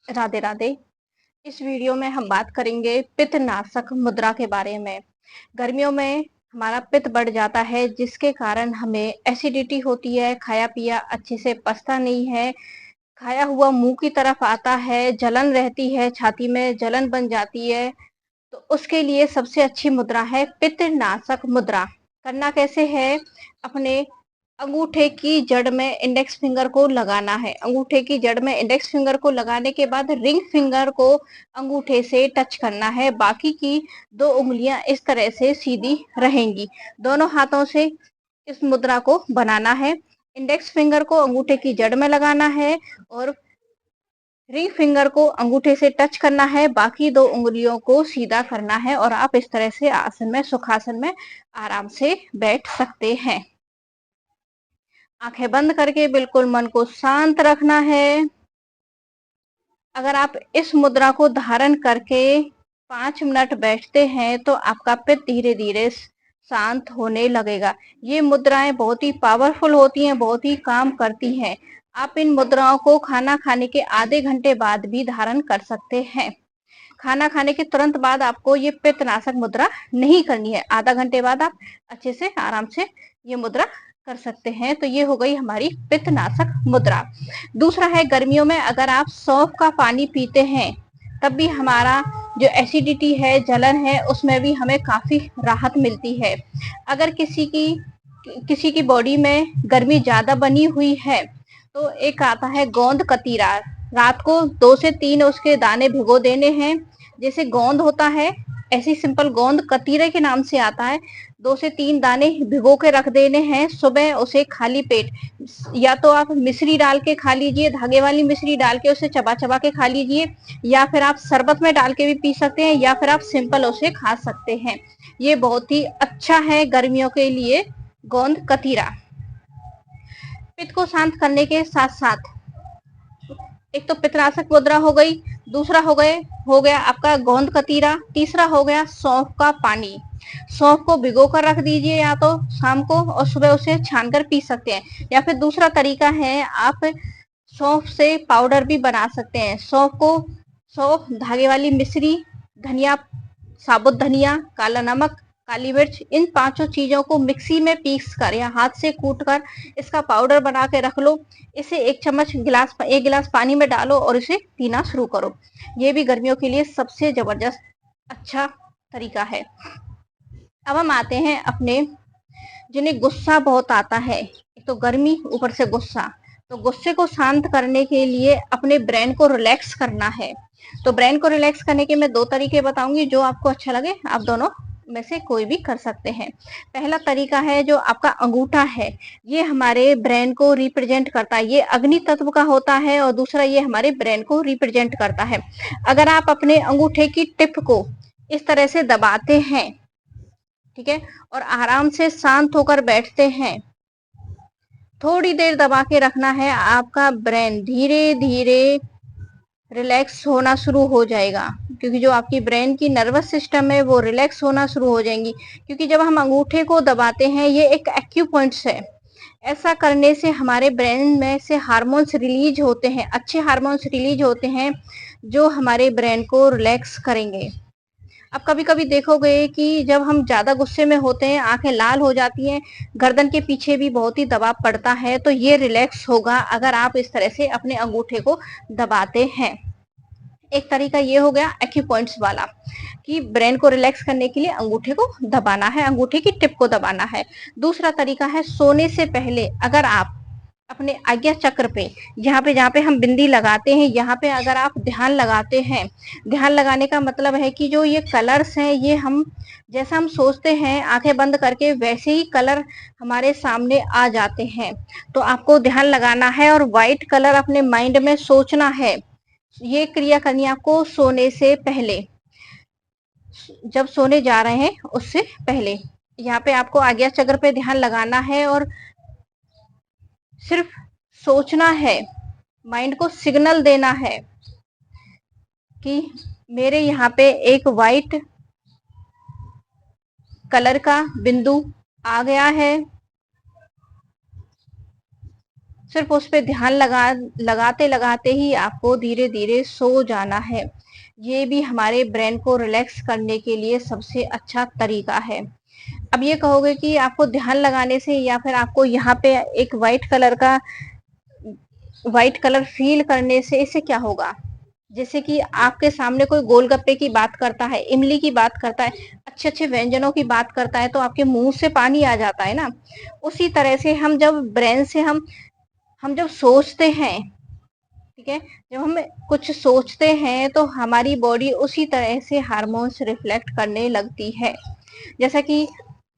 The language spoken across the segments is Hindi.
राधे राधे। इस वीडियो में हम बात करेंगे पित्तनाशक मुद्रा के बारे में। गर्मियों में हमारा पित्त बढ़ जाता है, जिसके कारण हमें एसिडिटी होती है, खाया पिया अच्छे से पचता नहीं है, खाया हुआ मुंह की तरफ आता है, जलन रहती है, छाती में जलन बन जाती है। तो उसके लिए सबसे अच्छी मुद्रा है पित्तनाशक मुद्रा। करना कैसे है? अपने अंगूठे की जड़ में इंडेक्स फिंगर को लगाना है। अंगूठे की जड़ में इंडेक्स फिंगर को लगाने के बाद रिंग फिंगर को अंगूठे से टच करना है। बाकी की 2 उंगलियां इस तरह से सीधी रहेंगी। दोनों हाथों से इस मुद्रा को बनाना है। इंडेक्स फिंगर को अंगूठे की जड़ में लगाना है और रिंग फिंगर को अंगूठे से टच करना है। बाकी 2 उंगलियों को सीधा करना है और आप इस तरह से आसन में, सुखासन में आराम से बैठ सकते हैं। आंखें बंद करके बिल्कुल मन को शांत रखना है। अगर आप इस मुद्रा को धारण करके 5 मिनट बैठते हैं तो आपका पित्त धीरे धीरे शांत होने लगेगा। ये मुद्राएं बहुत ही पावरफुल होती हैं, बहुत ही काम करती हैं। आप इन मुद्राओं को खाना खाने के आधे घंटे बाद भी धारण कर सकते हैं। खाना खाने के तुरंत बाद आपको ये पित्तनाशक मुद्रा नहीं करनी है। आधा घंटे बाद आप अच्छे से आराम से ये मुद्रा कर सकते हैं। तो ये हो गई हमारी पित्तनाशक मुद्रा। दूसरा है, गर्मियों में अगर आप सौंफ का पानी पीते हैं तब भी हमारा जो एसिडिटी है, जलन है, उसमें भी हमें काफी राहत मिलती है। अगर किसी की बॉडी में गर्मी ज्यादा बनी हुई है तो एक आता है गोंद कतीरा। रात को 2 से 3 उसके दाने भिगो देने हैं। जैसे गोंद होता है, ऐसी सिंपल गोंद कतीरे के नाम से आता है। 2 से 3 दाने भिगो के रख देने हैं। सुबह उसे खाली पेट, या तो आप मिश्री डाल के खा लीजिए, धागे वाली मिश्री डाल के उसे चबा चबा के खा लीजिए, या फिर आप शरबत में डाल के भी पी सकते हैं, या फिर आप सिंपल उसे खा सकते हैं। ये बहुत ही अच्छा है गर्मियों के लिए गोंद कतीरा। पित्त को शांत करने के साथ साथ एक तो पित्तनाशक मुद्रा हो गई, दूसरा हो गया आपका गोंद कतीरा, तीसरा हो गया सौंफ का पानी। सौंफ को भिगो कर रख दीजिए या तो शाम को, और सुबह उसे छान कर पी सकते हैं। या फिर दूसरा तरीका है, आप सौंफ से पाउडर भी बना सकते हैं। सौंफ, धागे वाली मिश्री, धनिया, साबुत धनिया, काला नमक, काली मिर्च, इन 5 चीजों को मिक्सी में पीस कर या हाथ से कूट कर इसका पाउडर बना के रख लो। इसे 1 गिलास पानी में डालो और इसे पीना शुरू करो। ये भी गर्मियों के लिए सबसे जबरदस्त अच्छा तरीका है। अब हम आते हैं अपने, जिन्हें गुस्सा बहुत आता है, एक तो गर्मी ऊपर से गुस्सा, तो गुस्से को शांत करने के लिए अपने ब्रेन को रिलैक्स करना है। तो ब्रेन को रिलैक्स करने के मैं 2 तरीके बताऊंगी, जो आपको अच्छा लगे आप दोनों में से कोई भी कर सकते हैं। पहला तरीका है, जो आपका अंगूठा है, ये हमारे ब्रेन को रिप्रेजेंट करता है। ये अग्नि तत्व का होता है और दूसरा ये हमारे ब्रेन को रिप्रेजेंट करता है। अगर आप अपने अंगूठे की टिप को इस तरह से दबाते हैं, ठीक है, और आराम से शांत होकर बैठते हैं, थोड़ी देर दबा के रखना है, आपका ब्रेन धीरे धीरे रिलैक्स होना शुरू हो जाएगा। क्योंकि जो आपकी ब्रेन की नर्वस सिस्टम है वो रिलैक्स होना शुरू हो जाएंगी। क्योंकि जब हम अंगूठे को दबाते हैं, ये एक एक्यू पॉइंट्स है। ऐसा करने से हमारे ब्रेन में से हार्मोन्स रिलीज होते हैं, अच्छे हार्मोन्स रिलीज होते हैं, जो हमारे ब्रेन को रिलैक्स करेंगे। अब कभी कभी देखोगे कि जब हम ज्यादा गुस्से में होते हैं, आंखें लाल हो जाती हैं, गर्दन के पीछे भी बहुत ही दबाव पड़ता है। तो ये रिलैक्स होगा अगर आप इस तरह से अपने अंगूठे को दबाते हैं। एक तरीका ये हो गया एक्यूपॉइंट्स वाला, कि ब्रेन को रिलैक्स करने के लिए अंगूठे को दबाना है, अंगूठे की टिप को दबाना है। दूसरा तरीका है, सोने से पहले अगर आप अपने आज्ञा चक्र पे, जहाँ पे हम बिंदी लगाते हैं, यहाँ पे अगर आप ध्यान लगाते हैं, ध्यान लगाने का मतलब है कि जो ये कलर्स हैं, ये हम जैसा हम सोचते हैं आंखें बंद करके, वैसे ही कलर हमारे सामने आ जाते हैं। तो आपको ध्यान लगाना है और व्हाइट कलर अपने माइंड में सोचना है। ये क्रिया करनी है आपको सोने से पहले, जब सोने जा रहे हैं उससे पहले। यहाँ पे आपको आज्ञा चक्र पे ध्यान लगाना है और सिर्फ सोचना है, माइंड को सिग्नल देना है कि मेरे यहाँ पे एक वाइट कलर का बिंदु आ गया है, सिर्फ उस पे ध्यान लगाते लगाते ही आपको धीरे धीरे सो जाना है। ये भी हमारे ब्रेन को रिलैक्स करने के लिए सबसे अच्छा तरीका है। अब ये कहोगे कि आपको ध्यान लगाने से या फिर आपको यहाँ पे एक व्हाइट कलर फील करने से इससे क्या होगा? जैसे कि आपके सामने कोई गोलगप्पे की बात करता है, इमली की बात करता है, अच्छे अच्छे व्यंजनों की बात करता है, तो आपके मुंह से पानी आ जाता है ना। उसी तरह से हम जब ब्रेन से हम जब सोचते हैं, ठीक है, जब हम कुछ सोचते हैं तो हमारी बॉडी उसी तरह से हार्मोन्स रिफ्लेक्ट करने लगती है। जैसा कि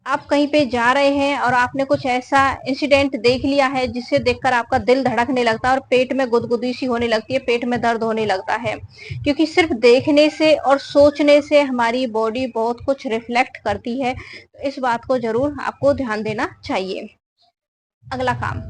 आप कहीं पे जा रहे हैं और आपने कुछ ऐसा इंसिडेंट देख लिया है जिससे देखकर आपका दिल धड़कने लगता है और पेट में गुदगुदी सी होने लगती है, पेट में दर्द होने लगता है, क्योंकि सिर्फ देखने से और सोचने से हमारी बॉडी बहुत कुछ रिफ्लेक्ट करती है। तो इस बात को जरूर आपको ध्यान देना चाहिए। अगला काम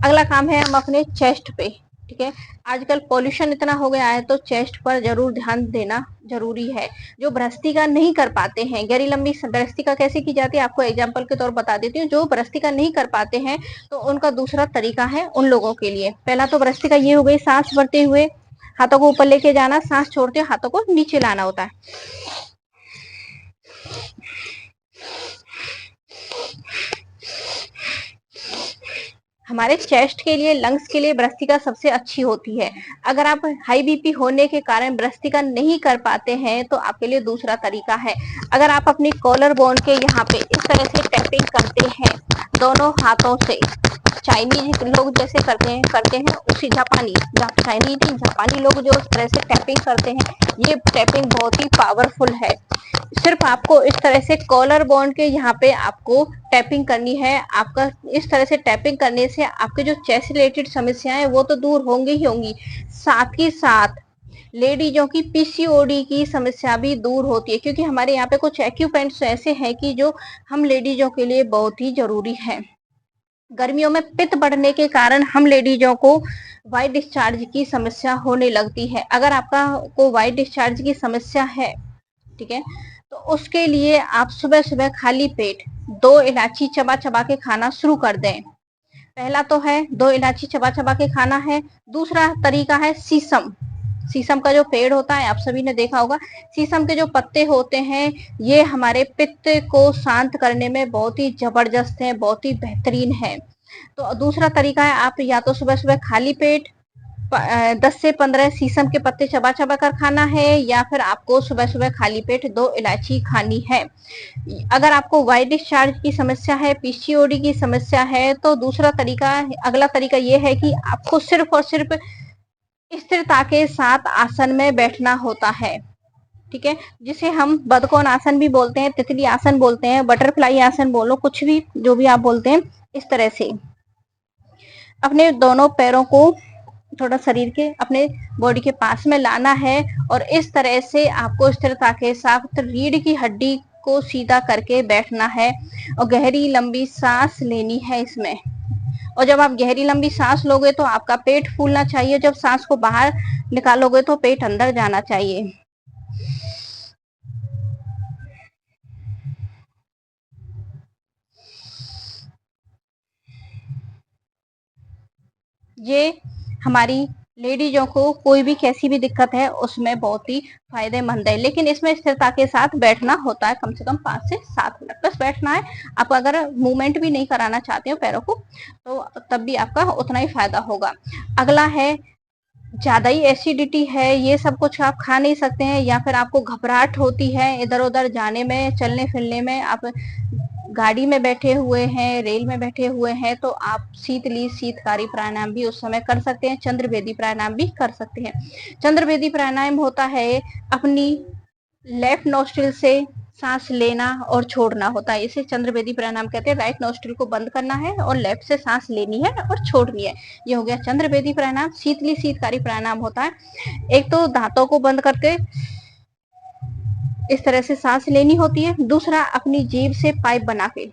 अगला काम है हम अपने चेस्ट पे, ठीक है। आजकल पॉल्यूशन इतना हो गया है तो चेस्ट पर जरूर ध्यान देना जरूरी है। जो भ्रस्तिका नहीं कर पाते हैं, गहरी लंबी भ्रस्तिका कैसे की जाती है आपको एग्जांपल के तौर बता देती हूँ। जो भ्रस्तिका नहीं कर पाते हैं तो उनका दूसरा तरीका है उन लोगों के लिए। पहला तो भ्रस्तिका ये हो गई, सांस भरते हुए हाथों को ऊपर लेके जाना, सांस छोड़ते हुए हाथों को नीचे लाना होता है। हमारे चेस्ट के लिए, लंग्स के लिए भ्रस्तिका सबसे अच्छी होती है। अगर आप हाई बीपी होने के कारण भ्रस्तिका नहीं कर पाते हैं तो आपके लिए दूसरा तरीका है। अगर आप अपनी कॉलर बोन के यहाँ पे इस तरह से टैपिंग करते हैं दोनों हाथों से, चाइनीज लोग जैसे करते हैं उसी चाइनीज नहीं, जापानी लोग जो इस तरह से टैपिंग करते हैं, ये टैपिंग बहुत ही पावरफुल है। सिर्फ आपको इस तरह से कॉलर बोन के यहाँ पे आपको टैपिंग करनी है। आपका इस तरह से टैपिंग करने से आपके जो चेस्ट रिलेटेड समस्याएं वो तो दूर होंगी ही होंगी, साथ ही साथ लेडीजों की पीसीओडी की समस्या भी दूर होती है, क्योंकि हमारे यहाँ पे कुछ एक्यूपेंट्स ऐसे हैं कि जो हम लेडीजों के लिए बहुत ही जरूरी है। गर्मियों में पित्त बढ़ने के कारण हम लेडीजों को वाइट डिस्चार्ज की समस्या होने लगती है। अगर आपका को वाइट डिस्चार्ज की समस्या है, ठीक है, तो उसके लिए आप सुबह सुबह खाली पेट 2 इलायची चबा चबा के खाना शुरू कर दें। पहला तो है 2 इलायची चबा चबा के खाना है। दूसरा तरीका है शीशम। शीशम का जो पेड़ होता है आप सभी ने देखा होगा, शीशम के जो पत्ते होते हैं ये हमारे पित्त को शांत करने में बहुत ही जबरदस्त है, बहुत ही बेहतरीन है। तो दूसरा तरीका है आप या तो सुबह सुबह खाली पेट 10 से 15 शीशम के पत्ते चबा चबा कर खाना है, या फिर आपको सुबह सुबह खाली पेट 2 इलायची खानी है। अगर आपको वाइट डिस्चार्ज की समस्या है, पीसीओडी की समस्या है, तो अगला तरीका ये है कि आपको सिर्फ और सिर्फ स्थिरता के साथ आसन में बैठना होता है, ठीक है, जिसे हम बदकोन आसन भी बोलते हैं, तितली आसन बोलते हैं, बटरफ्लाई आसन बोलो, कुछ भी जो भी आप बोलते हैं। इस तरह से अपने दोनों पैरों को थोड़ा शरीर के अपने बॉडी के पास में लाना है और इस तरह से आपको स्थिरता के साथ रीढ़ की हड्डी को सीधा करके बैठना है और गहरी लंबी सांस लेनी है इसमें। और जब आप गहरी लंबी सांस लोगे तो आपका पेट फूलना चाहिए, जब सांस को बाहर निकालोगे तो पेट अंदर जाना चाहिए। ये हमारी लेडीजों को कोई भी कैसी भी दिक्कत है उसमें बहुत ही फायदेमंद है, लेकिन इसमें स्थिरता के साथ बैठना होता है, कम से कम 5 से 7 मिनट बस बैठना है। आप अगर मूवमेंट भी नहीं कराना चाहते हो पैरों को तो तब भी आपका उतना ही फायदा होगा। अगला है, ज्यादा ही एसिडिटी है, ये सब कुछ आप खा नहीं सकते हैं या फिर आपको घबराहट होती है इधर उधर जाने में, चलने फिरने में, आप गाड़ी में बैठे हुए हैं, रेल में बैठे हुए हैं, तो आप शीतली शीतकारी प्राणायाम भी उस समय कर सकते हैं, चंद्रवेदी प्राणायाम भी कर सकते हैं। चंद्रवेदी प्राणायाम होता है अपनी लेफ्ट नोस्ट्रिल से सांस लेना और छोड़ना होता है, इसे चंद्रवेदी प्राणायाम कहते हैं। राइट नोस्ट्रिल को बंद करना है और लेफ्ट से सांस लेनी है और छोड़नी है। ये हो गया चंद्रवेदी प्राणायाम। शीतली शीतकारी प्राणायाम होता है, एक तो दांतों को बंद करके इस तरह से सांस लेनी होती है, दूसरा अपनी जीभ से पाइप बना के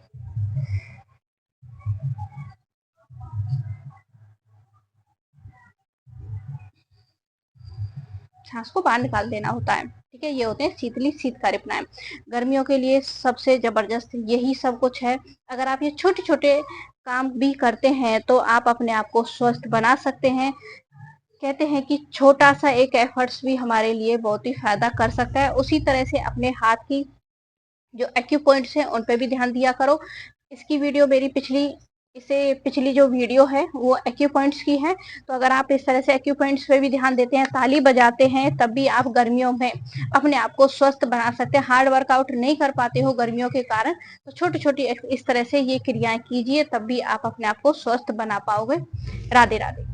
सांस को बाहर निकाल देना होता है। ठीक है, ये होते हैं शीतली शीतकारी प्राणायाम। गर्मियों के लिए सबसे जबरदस्त यही सब कुछ है। अगर आप ये छोटे छोटे काम भी करते हैं तो आप अपने आप को स्वस्थ बना सकते हैं। कहते हैं कि छोटा सा एक एफर्ट्स भी हमारे लिए बहुत ही फायदा कर सकता है। उसी तरह से अपने हाथ की जो एक्यू पॉइंट्स हैं उन पे भी ध्यान दिया करो। इसकी वीडियो मेरी पिछली जो वीडियो है वो एक्यू पॉइंट्स की है। तो अगर आप इस तरह से एक्यू पॉइंट्स पे भी ध्यान देते हैं, ताली बजाते हैं, तब भी आप गर्मियों में अपने आप को स्वस्थ बना सकते हैं। हार्ड वर्कआउट नहीं कर पाते हो गर्मियों के कारण, तो छोटी छोटी इस तरह से ये क्रियाएं कीजिए, तब भी आप अपने आप को स्वस्थ बना पाओगे। राधे राधे।